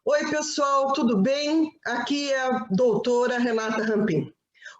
Oi, pessoal, tudo bem? Aqui é a doutora Renata Rampin.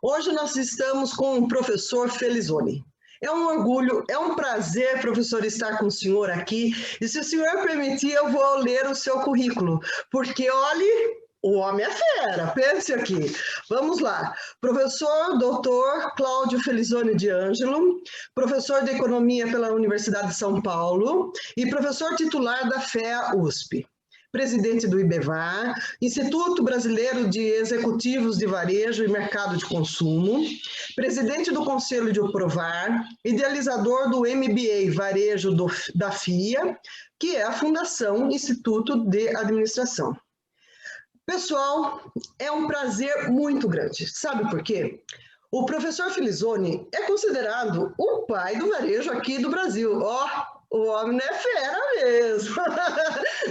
Hoje nós estamos com o professor Felizoni. É um orgulho, é um prazer, professor, estar com o senhor aqui. E se o senhor permitir, eu vou ler o seu currículo, porque, olhe, o homem é fera, pense aqui. Vamos lá. Professor doutor Cláudio Felizoni de Ângelo, professor de Economia pela Universidade de São Paulo e professor titular da FEA USP. Presidente do IBEVAR, Instituto Brasileiro de Executivos de Varejo e Mercado de Consumo, presidente do Conselho de Provar, idealizador do MBA Varejo da FIA, que é a Fundação Instituto de Administração. Pessoal, é um prazer muito grande. Sabe por quê? O professor Felizoni é considerado o pai do varejo aqui do Brasil. O homem é fera mesmo.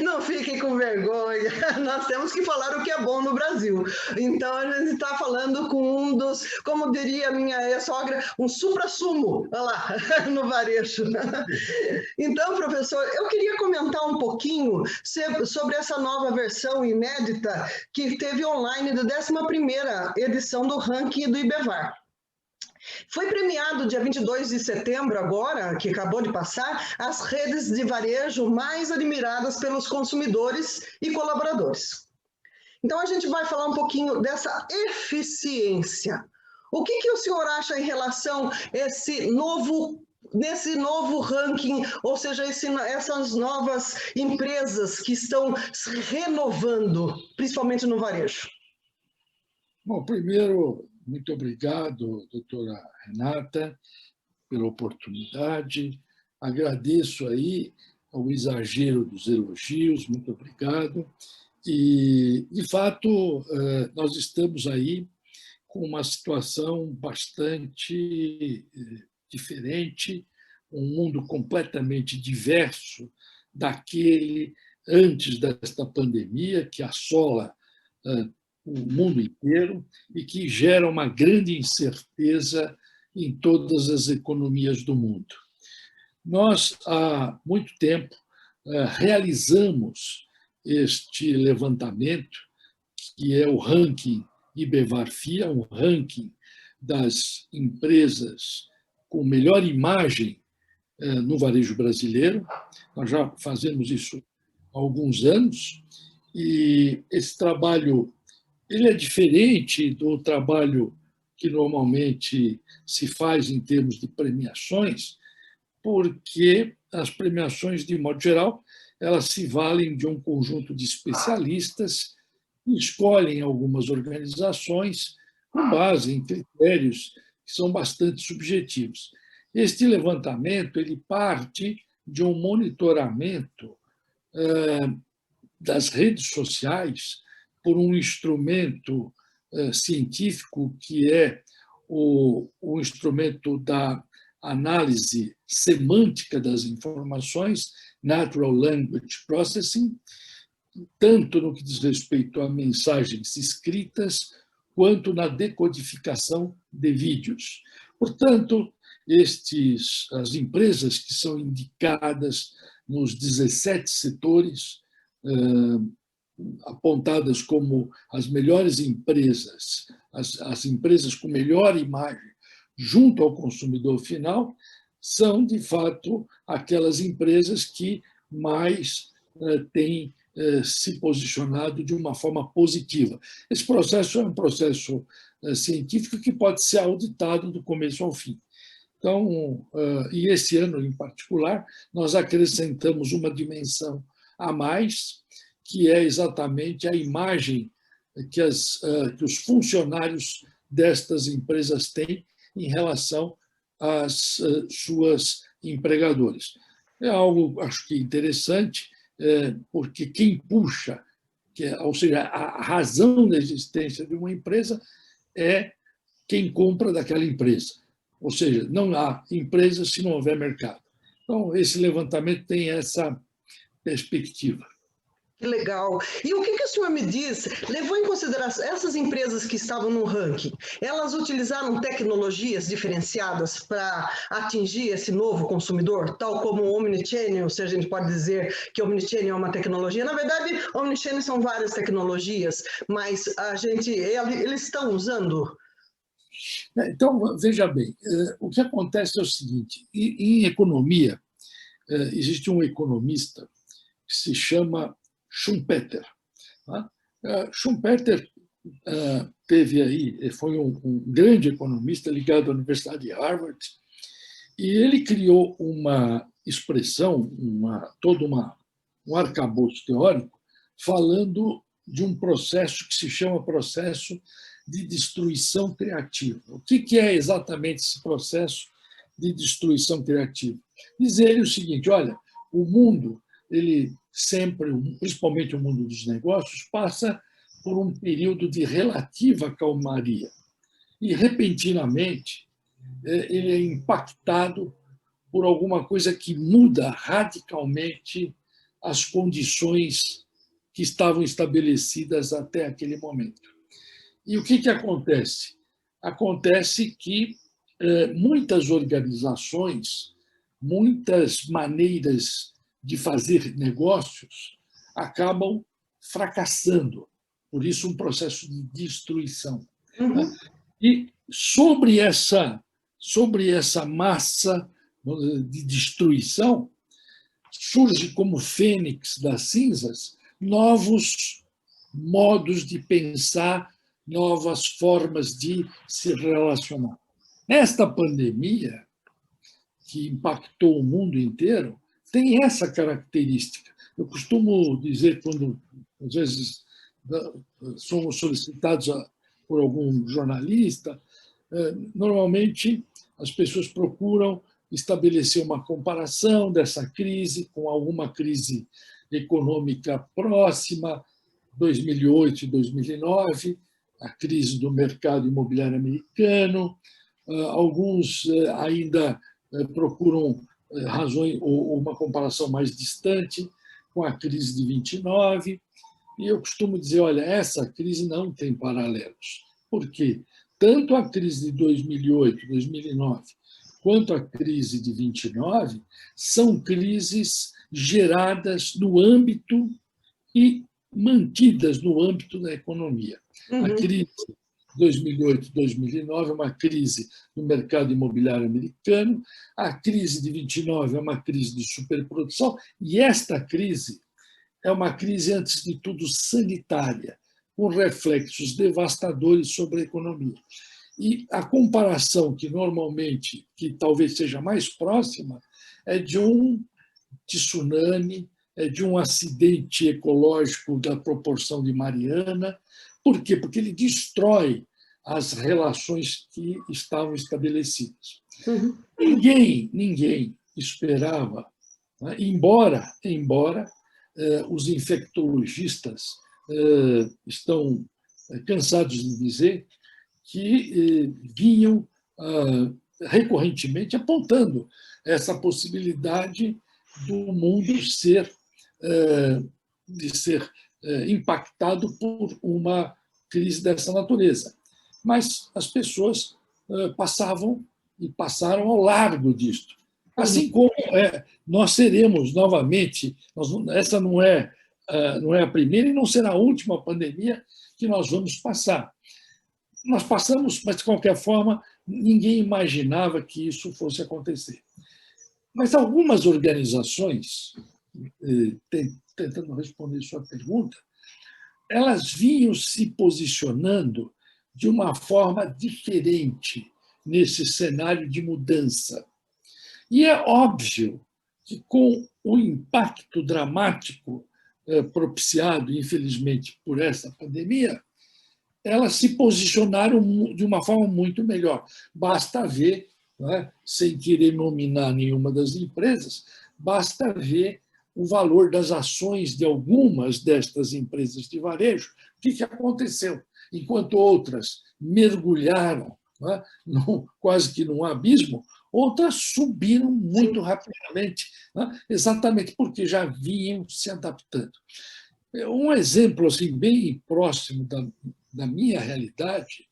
Não fiquem com vergonha. Nós temos que falar o que é bom no Brasil. Então, a gente está falando com um dos, como diria minha sogra, um supra-sumo, olha lá, no varejo. Então, professor, eu queria comentar um pouquinho sobre essa nova versão inédita que teve online da 11ª edição do ranking do IBEVAR. Foi premiado dia 22 de setembro agora, que acabou de passar, as redes de varejo mais admiradas pelos consumidores e colaboradores. Então, a gente vai falar um pouquinho dessa eficiência. O que o senhor acha em relação a nesse novo ranking, ou seja, essas novas empresas que estão se renovando, principalmente no varejo? Bom, primeiro, muito obrigado, doutora Renata, pela oportunidade. Agradeço aí ao exagero dos elogios, muito obrigado. E, de fato, nós estamos aí com uma situação bastante diferente, um mundo completamente diverso daquele antes desta pandemia que assola o mundo inteiro e que gera uma grande incerteza em todas as economias do mundo. Nós, há muito tempo, realizamos este levantamento, que é o ranking IBEVAR-FIA, um ranking das empresas com melhor imagem no varejo brasileiro. Nós já fazemos isso há alguns anos, e esse trabalho ele é diferente do trabalho que normalmente se faz em termos de premiações, porque as premiações, de modo geral, elas se valem de um conjunto de especialistas que escolhem algumas organizações com base em critérios que são bastante subjetivos. Este levantamento ele parte de um monitoramento das redes sociais por um instrumento científico que é o instrumento da análise semântica das informações, Natural Language Processing, tanto no que diz respeito a mensagens escritas, quanto na decodificação de vídeos. Portanto, as empresas que são indicadas nos 17 setores apontadas como as melhores empresas, as empresas com melhor imagem junto ao consumidor final, são, de fato, aquelas empresas que mais têm se posicionado de uma forma positiva. Esse processo é um processo científico que pode ser auditado do começo ao fim. Então, e esse ano em particular, nós acrescentamos uma dimensão a mais, que é exatamente a imagem que os funcionários destas empresas têm em relação às suas empregadoras. É algo, acho que interessante, porque quem puxa, ou seja, a razão da existência de uma empresa é quem compra daquela empresa. Ou seja, não há empresa se não houver mercado. Então, esse levantamento tem essa perspectiva. Que legal. E o que o senhor me diz, levou em consideração essas empresas que estavam no ranking, elas utilizaram tecnologias diferenciadas para atingir esse novo consumidor, tal como o Omnichannel, se a gente pode dizer que o Omnichannel é uma tecnologia. Na verdade, Omnichannel são várias tecnologias, mas eles estão usando. Então, veja bem, o que acontece é o seguinte, em economia, existe um economista que se chama Schumpeter. Tá? Schumpeter teve aí, foi um grande economista ligado à Universidade de Harvard, e ele criou uma expressão, um arcabouço teórico, falando de um processo que se chama processo de destruição criativa. O que é exatamente esse processo de destruição criativa? Diz ele o seguinte: olha, o mundo, ele sempre, principalmente o mundo dos negócios, passa por um período de relativa calmaria. E, repentinamente, ele é impactado por alguma coisa que muda radicalmente as condições que estavam estabelecidas até aquele momento. E o que acontece? Acontece que muitas organizações, muitas maneiras de fazer negócios acabam fracassando. Por isso, um processo de destruição. Uhum. E sobre essa massa de destruição, surge como fênix das cinzas novos modos de pensar, novas formas de se relacionar. Esta pandemia, que impactou o mundo inteiro, tem essa característica. Eu costumo dizer, quando às vezes somos solicitados por algum jornalista, normalmente as pessoas procuram estabelecer uma comparação dessa crise com alguma crise econômica próxima, 2008 e 2009, a crise do mercado imobiliário americano. Alguns ainda procuram razões ou uma comparação mais distante com a crise de 29. E eu costumo dizer, olha, essa crise não tem paralelos. Por quê? Tanto a crise de 2008, 2009, quanto a crise de 29 são crises geradas no âmbito e mantidas no âmbito da economia. Uhum. A crise de 2008 2009 é uma crise no mercado imobiliário americano, a crise de 29 é uma crise de superprodução, e esta crise é uma crise, antes de tudo, sanitária, com reflexos devastadores sobre a economia. E a comparação que normalmente, que talvez seja mais próxima, é de um tsunami, é de um acidente ecológico da proporção de Mariana. Por quê? Porque ele destrói as relações que estavam estabelecidas. Uhum. Ninguém esperava, né? embora os infectologistas estão cansados de dizer que vinham recorrentemente apontando essa possibilidade do mundo ser impactado por uma crise dessa natureza. Mas as pessoas passaram ao largo disto. Assim como nós seremos novamente, essa não é a primeira e não será a última pandemia que nós vamos passar. Nós passamos, mas, de qualquer forma, ninguém imaginava que isso fosse acontecer. Mas algumas organizações, tentando responder sua pergunta, elas vinham se posicionando de uma forma diferente nesse cenário de mudança. E é óbvio que, com o impacto dramático propiciado, infelizmente, por essa pandemia, elas se posicionaram de uma forma muito melhor. Basta ver, sem querer nominar nenhuma das empresas, basta ver o valor das ações de algumas destas empresas de varejo, o que aconteceu. Enquanto outras mergulharam quase que num abismo, outras subiram muito rapidamente, exatamente porque já vinham se adaptando. Um exemplo assim, bem próximo da minha realidade,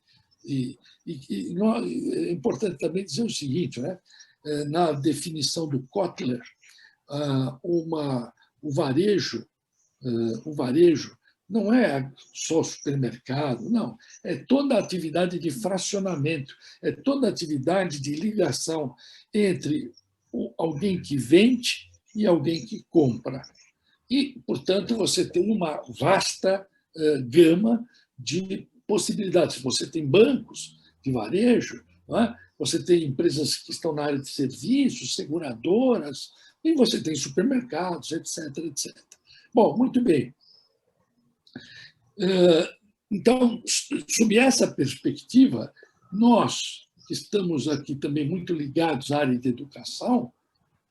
é importante também dizer o seguinte, né? Na definição do Kotler, o varejo, o varejo não é só supermercado, não. É toda a atividade de fracionamento, é toda a atividade de ligação entre alguém que vende e alguém que compra. E, portanto, você tem uma vasta gama de possibilidades. Você tem bancos de varejo, não é? Você tem empresas que estão na área de serviços, seguradoras, e você tem supermercados, etc, etc. Bom, muito bem. Então, sob essa perspectiva, nós, que estamos aqui também muito ligados à área de educação,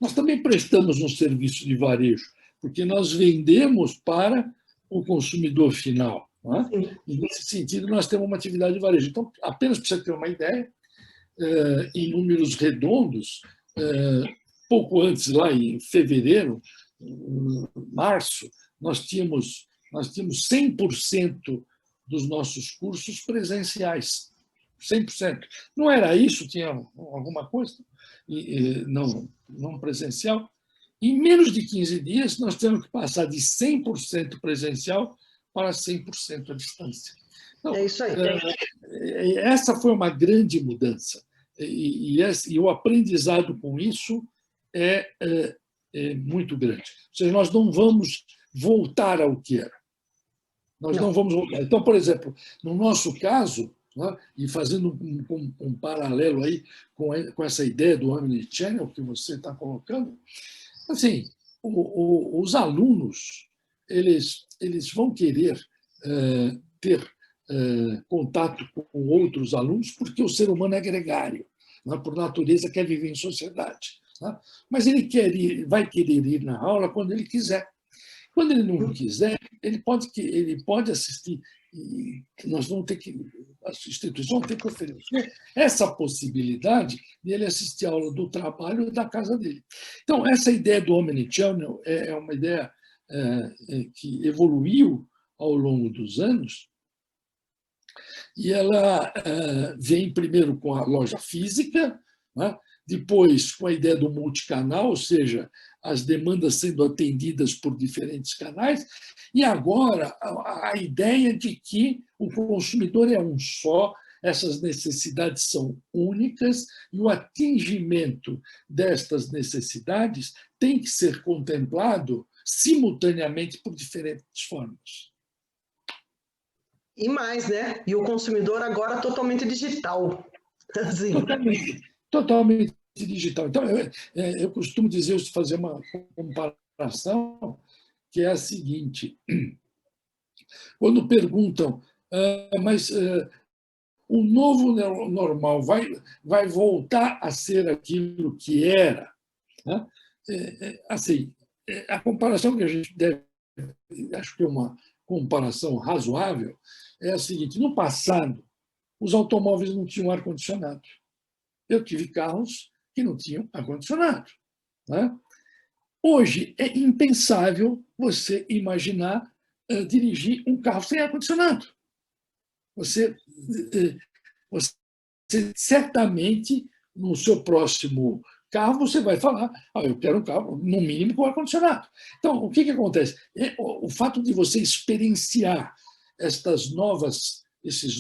nós também prestamos um serviço de varejo, porque nós vendemos para o consumidor final. Não é? E, nesse sentido, nós temos uma atividade de varejo. Então, apenas para você ter uma ideia, em números redondos, pouco antes, lá em fevereiro, março, nós tínhamos 100% dos nossos cursos presenciais. 100%. Não era isso? Tinha alguma coisa? Não presencial. Em menos de 15 dias, nós temos que passar de 100% presencial para 100% à distância. Então, é isso aí. Essa foi uma grande mudança. E o aprendizado com isso é muito grande. Ou seja, nós não vamos voltar ao que era. Nós não vamos voltar. Então, por exemplo, no nosso caso, né, e fazendo um paralelo aí com essa ideia do omnichannel que você está colocando, assim, os alunos eles vão querer ter contato com outros alunos porque o ser humano é gregário, né, por natureza quer viver em sociedade. Né, mas ele vai querer ir na aula quando ele quiser. Quando ele não quiser, ele pode assistir. E nós vamos ter que, as instituições vão ter que oferecer essa possibilidade de ele assistir a aula do trabalho da casa dele. Então, essa ideia do omnichannel é uma ideia que evoluiu ao longo dos anos, e ela vem primeiro com a loja física, né? Depois com a ideia do multicanal, ou seja, as demandas sendo atendidas por diferentes canais, e agora a ideia de que o consumidor é um só, essas necessidades são únicas e o atingimento destas necessidades tem que ser contemplado simultaneamente por diferentes formas. E mais, né? E o consumidor agora totalmente digital. Assim. Totalmente digital. Então, eu costumo dizer, fazer uma comparação, que é a seguinte. Quando perguntam, mas o novo normal vai voltar a ser aquilo que era? Né? Assim, a comparação que a gente deve, acho que é uma comparação razoável, é a seguinte: no passado, os automóveis não tinham ar-condicionado. Eu tive carros que não tinham ar-condicionado. Né? Hoje é impensável você imaginar dirigir um carro sem ar-condicionado. Você certamente, no seu próximo carro, você vai falar: eu quero um carro, no mínimo, com ar-condicionado. Então, o que acontece? O fato de você experienciar esses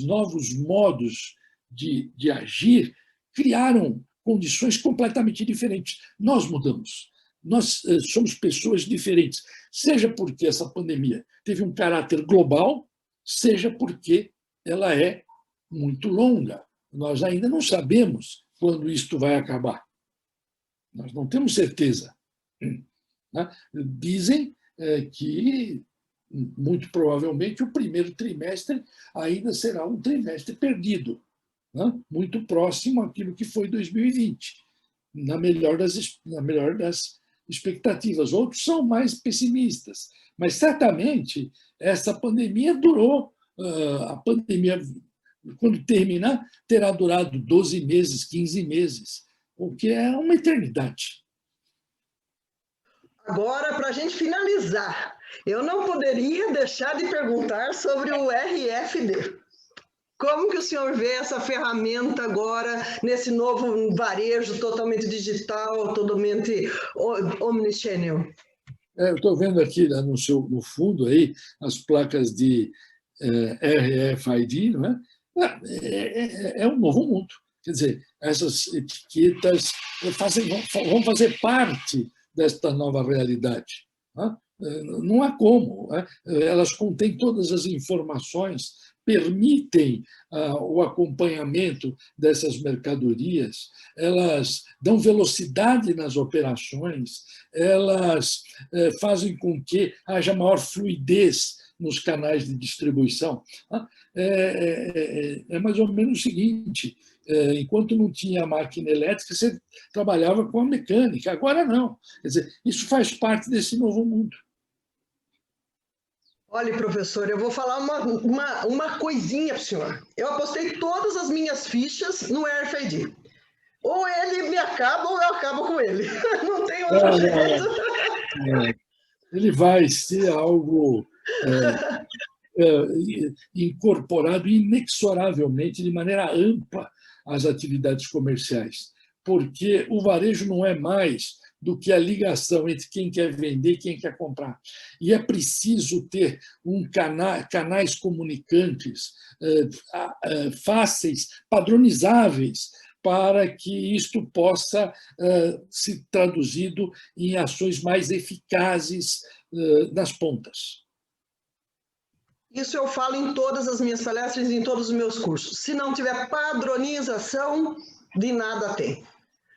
novos modos de agir criaram condições completamente diferentes. Nós mudamos. Nós somos pessoas diferentes, seja porque essa pandemia teve um caráter global, seja porque ela é muito longa. Nós ainda não sabemos quando isto vai acabar. Nós não temos certeza. Dizem que, muito provavelmente, o primeiro trimestre ainda será um trimestre perdido, muito próximo àquilo que foi 2020, na melhor das expectativas. Outros são mais pessimistas, mas certamente essa pandemia durou. A pandemia, quando terminar, terá durado 12 meses, 15 meses, o que é uma eternidade. Agora, para a gente finalizar, Eu não poderia deixar de perguntar sobre o RFD. Como que o senhor vê essa ferramenta agora, nesse novo varejo totalmente digital, totalmente omnichannel? Eu estou vendo aqui no fundo aí as placas de RFID, não é? É um novo mundo. Quer dizer, essas etiquetas vão fazer parte desta nova realidade. Não há como. Elas contêm todas as informações, permitem o acompanhamento dessas mercadorias, elas dão velocidade nas operações, elas fazem com que haja maior fluidez nos canais de distribuição. É mais ou menos o seguinte: enquanto não tinha máquina elétrica, você trabalhava com a mecânica, agora não. Quer dizer, isso faz parte desse novo mundo. Olha, professor, eu vou falar uma coisinha para o senhor. Eu apostei todas as minhas fichas no RFID. Ou ele me acaba ou eu acabo com ele. Não tem outro jeito. Ele vai ser algo incorporado inexoravelmente, de maneira ampla, às atividades comerciais, porque o varejo não é mais do que a ligação entre quem quer vender e quem quer comprar. E é preciso ter canais comunicantes fáceis, padronizáveis, para que isto possa ser traduzido em ações mais eficazes nas pontas. Isso eu falo em todas as minhas palestras e em todos os meus cursos. Se não tiver padronização, de nada tem.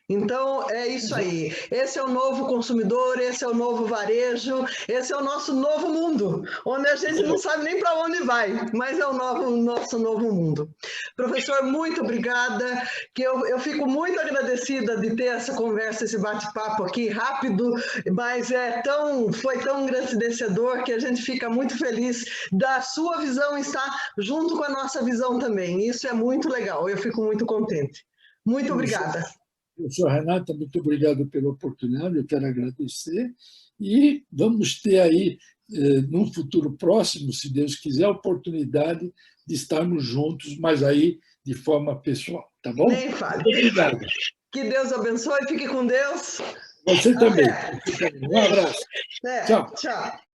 Então, é isso aí. Esse é o novo consumidor, esse é o novo varejo, esse é o nosso novo mundo, onde a gente não sabe nem para onde vai, mas é o nosso novo mundo. Professor, muito obrigada, que eu fico muito agradecida de ter essa conversa, esse bate-papo aqui, rápido, mas foi tão engrandecedor que a gente fica muito feliz da sua visão estar junto com a nossa visão também. Isso é muito legal, eu fico muito contente. Muito obrigada. Professor Renata, muito obrigado pela oportunidade, eu quero agradecer, e vamos ter aí, num futuro próximo, se Deus quiser, a oportunidade de estarmos juntos, mas aí de forma pessoal, tá bom? Nem fale. Muito obrigado. Que Deus abençoe, fique com Deus. Você também. Um abraço. Tchau. Tchau.